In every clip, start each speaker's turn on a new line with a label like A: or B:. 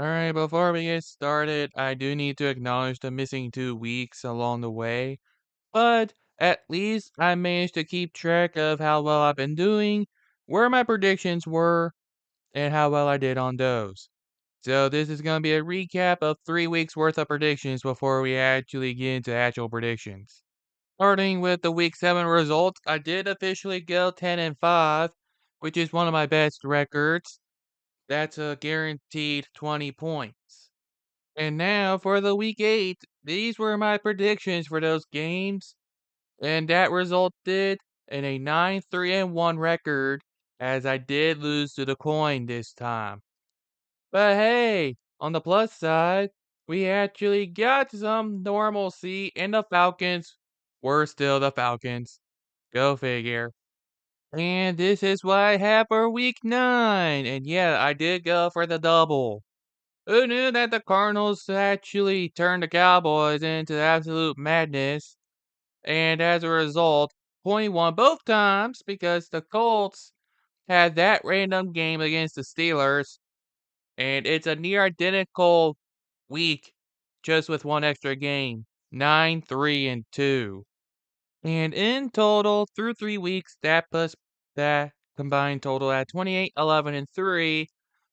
A: Alright, before we get started, I do need to acknowledge the missing 2 weeks along the way, but at least I managed to keep track of how well I've been doing, where my predictions were, and how well I did on those. So this is going to be a recap of 3 weeks worth of predictions before we actually get into actual predictions. Starting with the week 7 results, I did officially go 10-5, which is one of my best records. That's a guaranteed 20 points. And now for the week 8, these were my predictions for those games, and that resulted in a 9-3-1 record, as I did lose to the coin this time. But hey, on the plus side, we actually got some normalcy, and the Falcons were still the Falcons. Go figure. And this is what I have for week 9, and yeah, I did go for the double. Who knew that the Cardinals actually turned the Cowboys into absolute madness? And as a result, 21 both times because the Colts had that random game against the Steelers, and it's a near identical week, just with one extra game. 9-3-2. And in total, through 3 weeks, that puts that combined total at 28-11-3,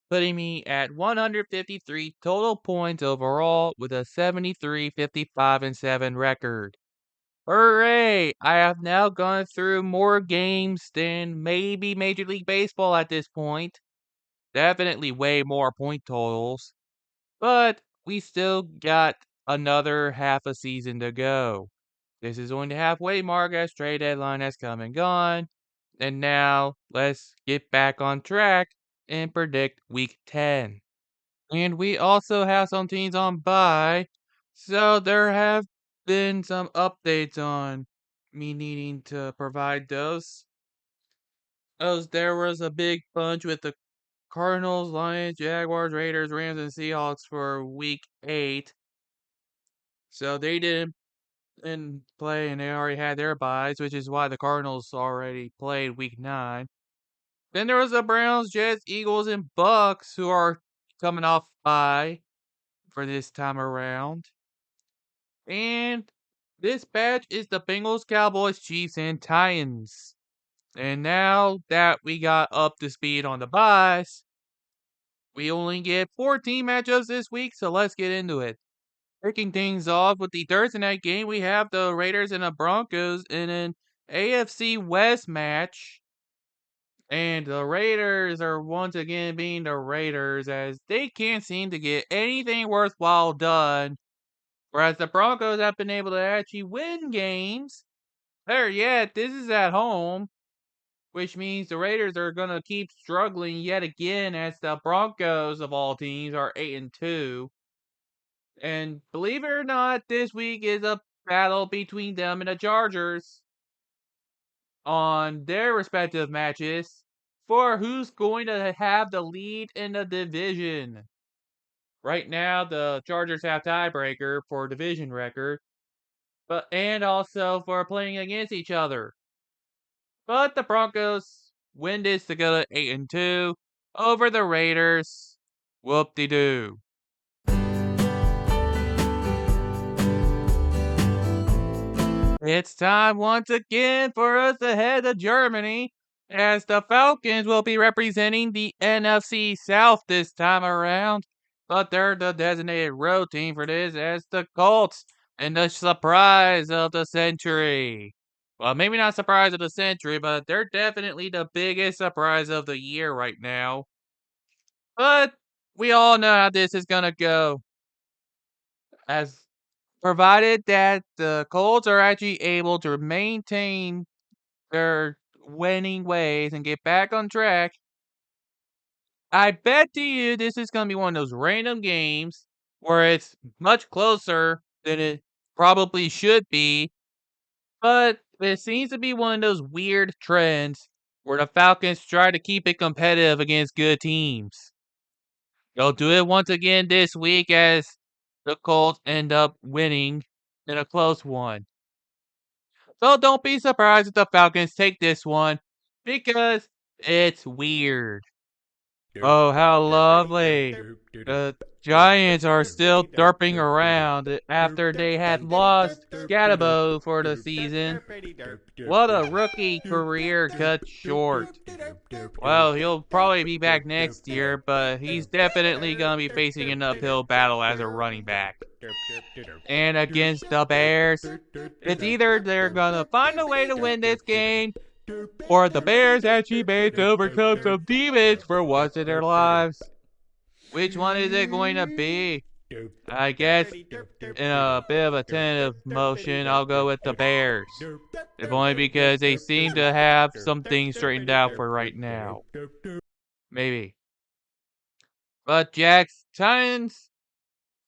A: putting me at 153 total points overall with a 73-55-7 record. Hooray! I have now gone through more games than maybe Major League Baseball at this point. Definitely way more point totals. But we still got another half a season to go. This is only the halfway mark as trade deadline has come and gone. And now let's get back on track and predict week 10. And we also have some teams on bye, so there have been some updates on me needing to provide those. As there was a big bunch with the Cardinals, Lions, Jaguars, Raiders, Rams, and Seahawks for week 8. So they didn't play and they already had their byes, which is why the Cardinals already played week 9. Then there was the Browns, Jets, Eagles, and Bucks who are coming off bye for this time around. And this batch is the Bengals, Cowboys, Chiefs, and Titans. And now that we got up to speed on the buys, we only get 14 matchups this week, so let's get into it. Kicking things off with the Thursday night game, we have the Raiders and the Broncos in an AFC West match. And the Raiders are once again being the Raiders as they can't seem to get anything worthwhile done. Whereas the Broncos have been able to actually win games. Better yet, this is at home, which means the Raiders are going to keep struggling yet again as the Broncos of all teams are 8-2. And believe it or not, this week is a battle between them and the Chargers on their respective matches for who's going to have the lead in the division. Right now, the Chargers have tiebreaker for division record, but and also for playing against each other. But the Broncos win this to go to 8-2 over the Raiders. Whoop-de-doo. It's time once again for us to head to Germany, as the Falcons will be representing the NFC South this time around. But they're the designated road team for this as the Colts and the surprise of the century. Well, maybe not surprise of the century, but they're definitely the biggest surprise of the year right now. But we all know how this is gonna go. As provided that the Colts are actually able to maintain their winning ways and get back on track, I bet to you this is gonna be one of those random games where it's much closer than it probably should be. But it seems to be one of those weird trends where the Falcons try to keep it competitive against good teams. They'll do it once again this week as the Colts end up winning in a close one. So don't be surprised if the Falcons take this one because it's weird. Oh, how lovely. The Giants are still derping around after they had lost Scatabo for the season. What a rookie career cut short. Well, he'll probably be back next year, but he's definitely going to be facing an uphill battle as a running back. And against the Bears, it's either they're going to find a way to win this game, or the Bears actually made to overcome some demons for once in their lives. Which one is it going to be? I guess in a bit of a tentative motion, I'll go with the Bears. If only because they seem to have something straightened out for right now. Maybe. But Jax, Titans,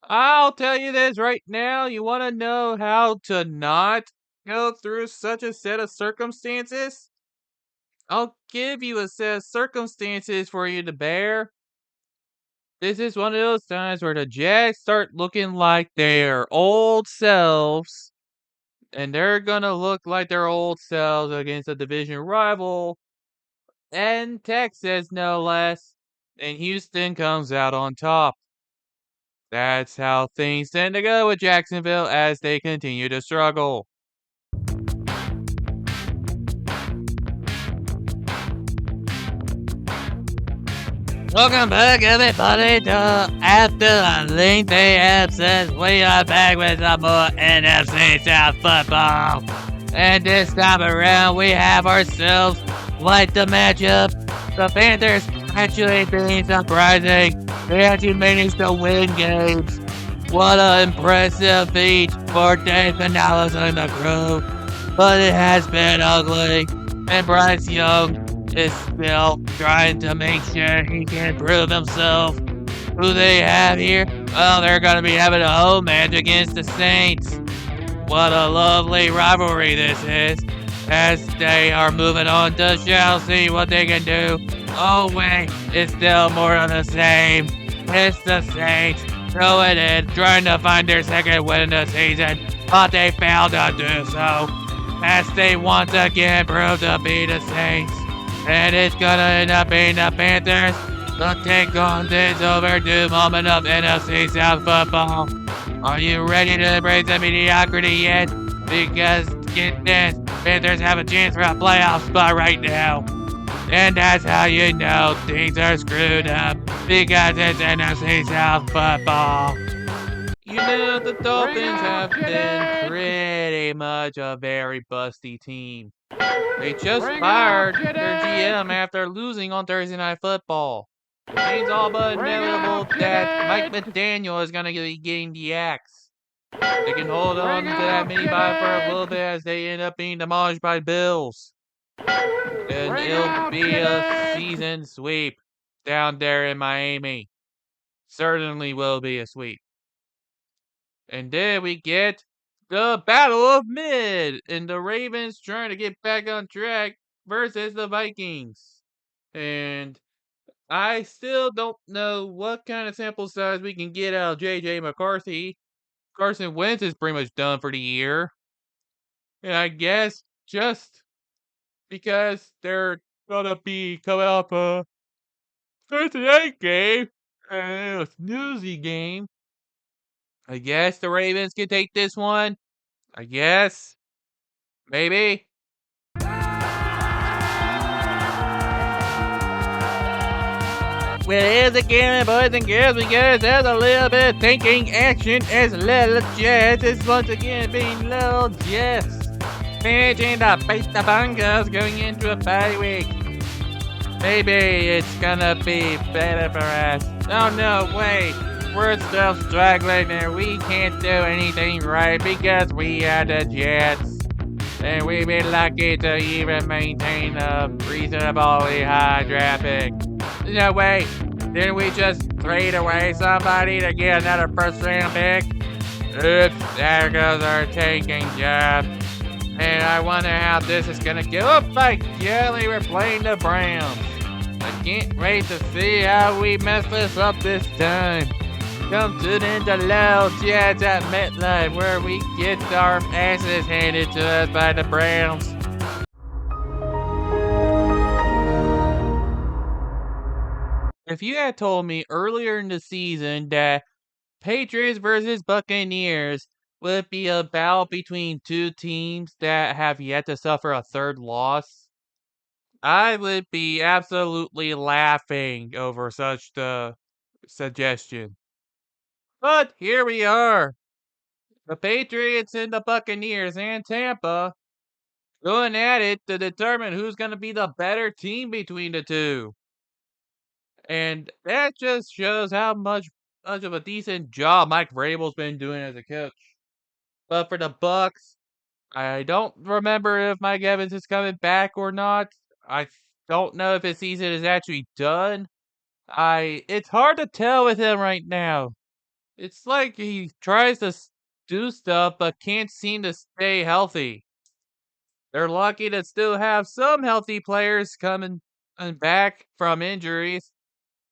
A: I'll tell you this right now. You want to know how to not go through such a set of circumstances? I'll give you a set of circumstances for you to bear. This is one of those times where the Jags start looking like their old selves, and they're gonna look like their old selves against a division rival, and Texas no less, and Houston comes out on top. That's how things tend to go with Jacksonville as they continue to struggle. Welcome back, everybody, to After a Lengthy Absence. We are back with some more NFC South football. And this time around, we have ourselves quite the matchup. The Panthers actually being surprising. They actually managed to win games. What an impressive feat for Dave Canales and the crew. But it has been ugly. And Bryce Young is still trying to make sure he can prove himself. Who they have here? Well, they're going to be having a home match against the Saints. What a lovely rivalry this is, as they are moving on to shall see what they can do. Oh wait, it's still more of the same. It's the Saints going in, trying to find their second win of the season, but they failed to do so, as they once again proved to be the Saints. And it's gonna end up being the Panthers to take on this overdue moment of NFC South football. Are you ready to embrace the mediocrity yet? Because, get this, Panthers have a chance for a playoff spot right now. And that's how you know things are screwed up, because it's NFC South football. You know, the Dolphins have been pretty much a very busty team. They just fired their GM after losing on Thursday Night Football. It seems all but inevitable that Mike McDaniel is going to be getting the axe. They can hold on to that mini-bye for a little bit as they end up being demolished by Bills. And it'll be a season sweep down there in Miami. Certainly will be a sweep. And then we get the Battle of Mid, and the Ravens trying to get back on track versus the Vikings. And I still don't know what kind of sample size we can get out of J.J. McCarthy. Carson Wentz is pretty much done for the year. And I guess just because they're gonna be coming up a Thursday night game, and a snoozy game, I guess the Ravens can take this one. I guess. Maybe. Well, here's again, boys and girls, because there's a little bit of thinking action as Little Jets is once again being Little Jets. Managing to beat the Broncos going into a bye week. Maybe it's gonna be better for us. Oh no, wait. We're still struggling and we can't do anything right because we are the Jets. And we've been lucky to even maintain a reasonably high draft pick. No, wait. Didn't we just trade away somebody to get another first round pick? Oops, there goes our tanking job. And I wonder how this is gonna go. Oh my golly, we're playing the Browns. I can't wait to see how we mess this up this time. Come tune in to Little Jets at MetLife, where we get our asses handed to us by the Browns. If you had told me earlier in the season that Patriots versus Buccaneers would be a battle between two teams that have yet to suffer a third loss, I would be absolutely laughing over such the suggestion. But here we are. The Patriots and the Buccaneers and Tampa going at it to determine who's going to be the better team between the two. And that just shows how much of a decent job Mike Vrabel's been doing as a coach. But for the Bucks, I don't remember if Mike Evans is coming back or not. I don't know if his season is actually done. It's hard to tell with him right now. It's like he tries to do stuff but can't seem to stay healthy. They're lucky to still have some healthy players coming back from injuries.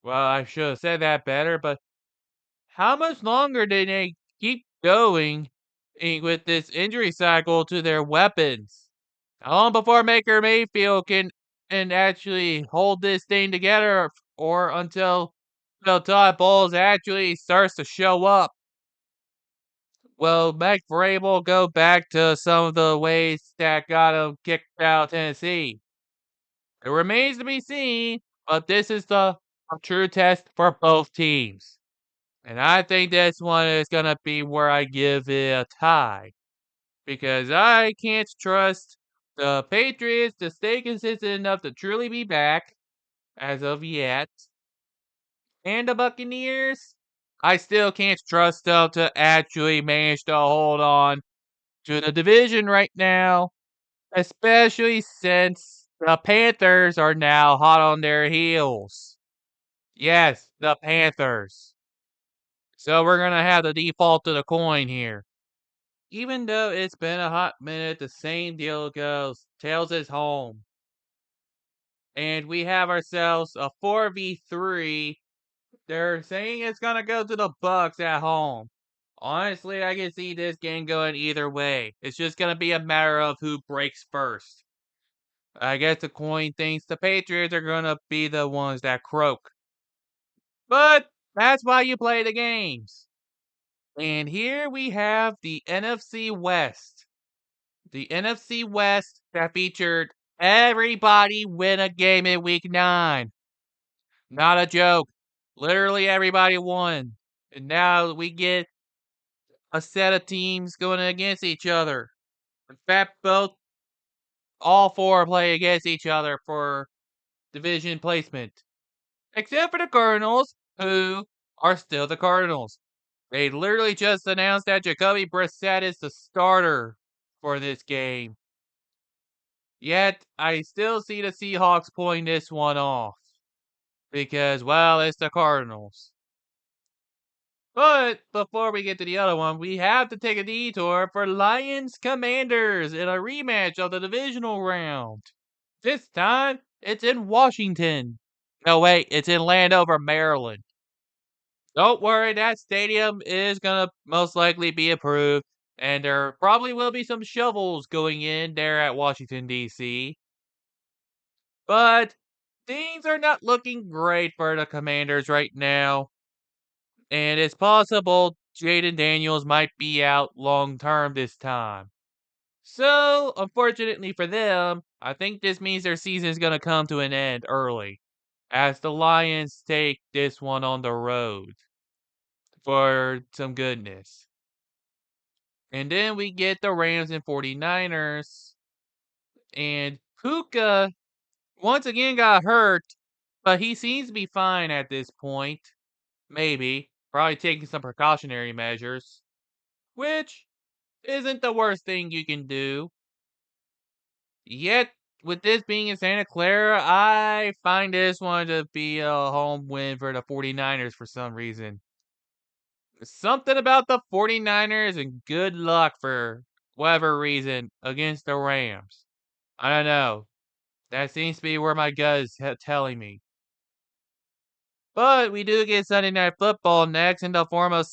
A: Well, I should have said that better, but how much longer do they keep going with this injury cycle to their weapons? How long before Baker Mayfield can and actually hold this thing together, or until Todd Bowles actually starts to show up? Will Mike Vrabel go back to some of the ways that got him kicked out of Tennessee? It remains to be seen, but this is the true test for both teams. And I think this one is going to be where I give it a tie. Because I can't trust the Patriots to stay consistent enough to truly be back as of yet. And the Buccaneers, I still can't trust them to actually manage to hold on to the division right now. Especially since the Panthers are now hot on their heels. Yes, the Panthers. So we're going to have to default to the coin here. Even though it's been a hot minute, the same deal goes. Tails is home. And we have ourselves a 4v3. They're saying it's going to go to the Bucks at home. Honestly, I can see this game going either way. It's just going to be a matter of who breaks first. I guess the coin thinks the Patriots are going to be the ones that croak. But that's why you play the games. And here we have the NFC West. The NFC West that featured everybody win a game in week 9. Not a joke. Literally everybody won. And now we get a set of teams going against each other. In fact, all four play against each other for division placement. Except for the Cardinals, who are still the Cardinals. They literally just announced that Jacoby Brissett is the starter for this game. Yet, I still see the Seahawks pulling this one off. Because, well, it's the Cardinals. But before we get to the other one, we have to take a detour for Lions Commanders in a rematch of the divisional round. This time, it's in Washington. No, wait, it's in Landover, Maryland. Don't worry, that stadium is going to most likely be approved, and there probably will be some shovels going in there at Washington, D.C. But things are not looking great for the Commanders right now. And it's possible Jaden Daniels might be out long term this time. So, unfortunately for them, I think this means their season is going to come to an end early, as the Lions take this one on the road for some goodness. And then we get the Rams and 49ers. And Puka once again got hurt, but he seems to be fine at this point. Maybe. Probably taking some precautionary measures. Which isn't the worst thing you can do. Yet, with this being in Santa Clara, I find this one to be a home win for the 49ers for some reason. Something about the 49ers and good luck for whatever reason against the Rams. I don't know. That seems to be where my gut is telling me. But we do get Sunday Night Football next in the form of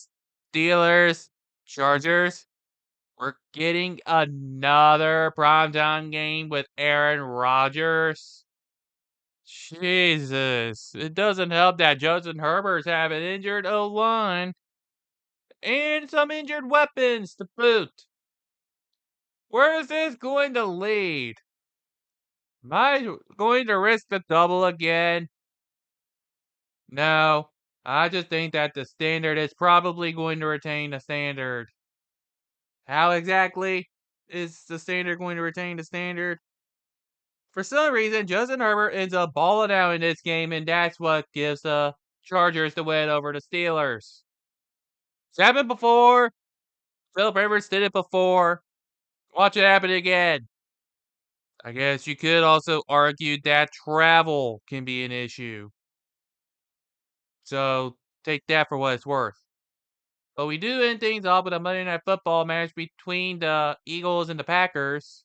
A: Steelers, Chargers. We're getting another primetime game with Aaron Rodgers. Jesus. It doesn't help that Justin Herbert's have an injured O-line and some injured weapons to boot. Where is this going to lead? Am I going to risk the double again? No. I just think that the standard is probably going to retain the standard. How exactly is the standard going to retain the standard? For some reason, Justin Herbert ends up balling out in this game, and that's what gives the Chargers the win over the Steelers. It's happened before. Philip Rivers did it before. Watch it happen again. I guess you could also argue that travel can be an issue. So take that for what it's worth. But we do end things off with a Monday Night Football match between the Eagles and the Packers.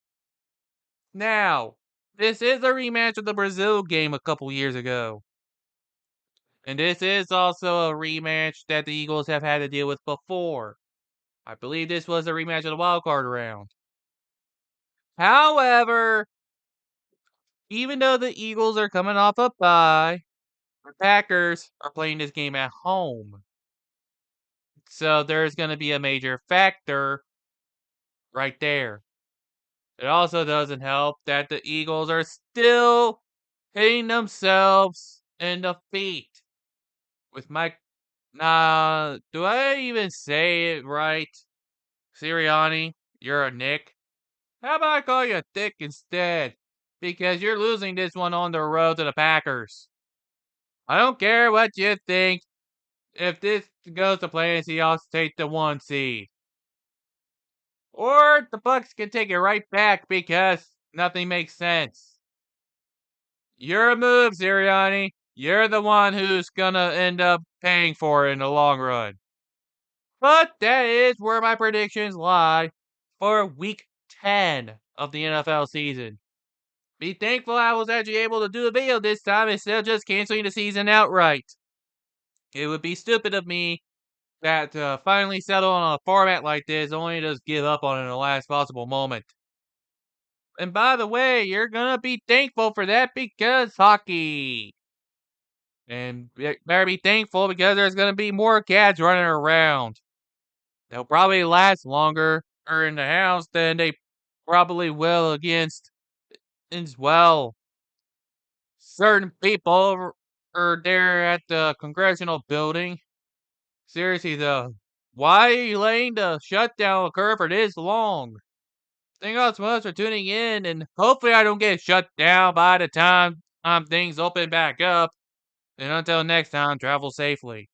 A: Now, this is a rematch of the Brazil game a couple years ago. And this is also a rematch that the Eagles have had to deal with before. I believe this was a rematch of the wild card round. However, even though the Eagles are coming off a bye, the Packers are playing this game at home. So there's going to be a major factor right there. It also doesn't help that the Eagles are still hitting themselves in the feet with Mike. Nah, do I even say it right? Sirianni, you're a Nick. How about I call you Dick instead? Because you're losing this one on the road to the Packers. I don't care what you think. If this goes to plan, Seahawks take the 1 seed. Or the Bucks can take it right back because nothing makes sense. Your move, Sirianni. You're the one who's gonna end up paying for it in the long run. But that is where my predictions lie for week 10 of the NFL season. Be thankful I was actually able to do a video this time instead of just canceling the season outright. It would be stupid of me that finally settle on a format like this only to just give up on it in the last possible moment. And by the way, you're gonna be thankful for that because hockey. And better be thankful because there's gonna be more cats running around. They'll probably last longer or in the house than they probably will against as well. Certain people are there at the congressional building. Seriously though, why are you letting the shutdown occur for this long? Thank you all so much for tuning in, and hopefully I don't get shut down by the time things open back up. And until next time, travel safely.